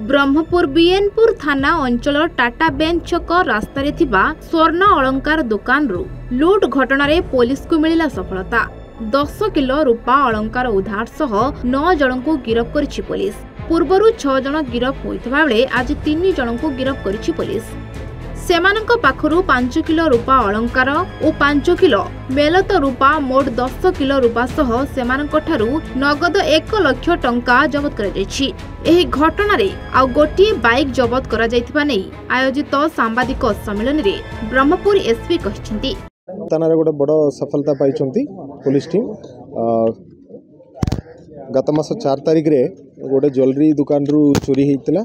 ब्रह्मपुर बीएनपुर थाना अंचल टाटा बेंच छक रास्तार स्वर्ण अलंकार दुकान रु लुट घटना रे पुलिस को मिला सफलता। 10 किलो रूपा अलंकार उधार सह 9 जन को गिरफ्त करिछि पुलिस। पूर्वरु 6 जन गिरफ्त होइतबा बेले आज 3 जन को गिरफ्त करिछि पुलिस। सेमानक पाखरु 5 किलो रूपा अलंकार और 5 किलो मेलत रूपा मोट 10 किलो रूपा सह सेमानक ठारु नगद 1 लाख टंका जबत करा जायछि। एही घटना रे आ गोटी बाइक जबत करा जायथिबा नै आयोजित सांबादिक सम्मेलन रे ब्रह्मपुर एसपी कहिसंती। थाना गोटे बड़ सफलता पाइछंती पुलिस टीम। गत मास 4 तारिख रे गोटे ज्वेलरी दुकान रु चोरी हेतिला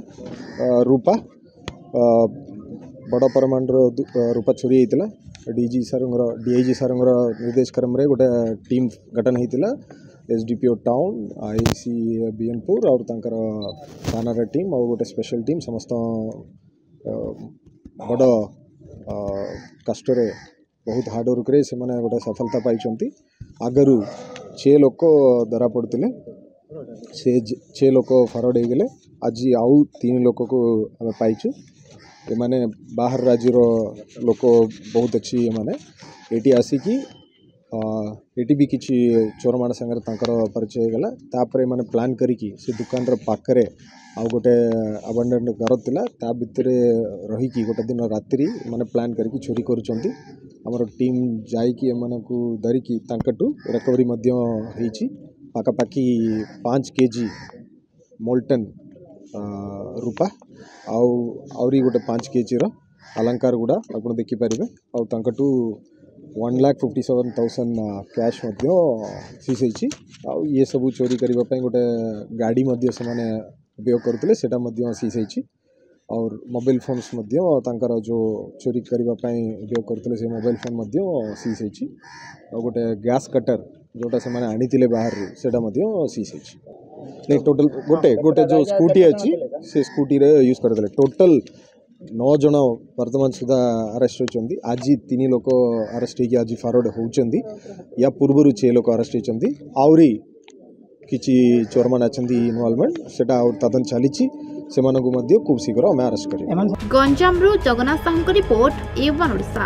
रूपा बड़ परिमाण रूपा चोरी होता। डीजी सारंगर निर्देश क्रम रे गोटे टीम गठन होता। एसडीपीओ टाउन आईसी बीएनपुर और थाना टीम और गोटे स्पेशल टीम समस्त बड़ कष्ट बहुत हार्डवर्क रे से माने गोटे सफलता पाई। आगरू 6 लोक धरा पड़ते से 6 लोक फरवर्ड हो गले। आज आउ 3 लोक को आम पाइचु। माने बाहर राज्य लोक बहुत अच्छी माने एटी आसिकी एटी भी किसी चोर मान संगे परिचय गला। तापर माने प्लान करिकी से दुकान पाखरे आ गोटे अबंडन घर थिला ता भितरे रही कि गोटे दिन रात्रि माने प्लान करिकी चोरी करूचंती। हमर टीम जाइकी एमानकु धरिकी तांकटू रिकवरी मध्य हेची। पाखापाखी 5 केजी मोल्टन रूपा आउरी गोटे 5 केजी अलंकार गुड़ा आप देखिपारे। आउ तांकटू 1,57,000 कैश सीज होती। ये सब चोरी करने गोटे गाड़ी से माने उपयोग करते सीज होती। और मोबाइल फोन्स जो चोरी करने उपयोग करते से मोबाइल फोन सीज होती। गोटे गैस कटर जोटा से आनी बाहर से सीज होती। नहीं टोटल गोटे गोटे जो स्कूटी अच्छी से स्कूटी रे यूज करते। टोटल 9 जन वर्तमान सुधा अरेस्ट होती। आज 3 लोक अरेस्ट होगी आज फरवर्ड होती। या पूर्व 6 लोक अरेस्ट होती। आउरी किसी चोर मान अच्छा इनवॉल्वमेंट से तदन चली से खूब शीघ्र आम अरेस्ट कर। Ganjam Jagannath Sahu report A1 Odisha.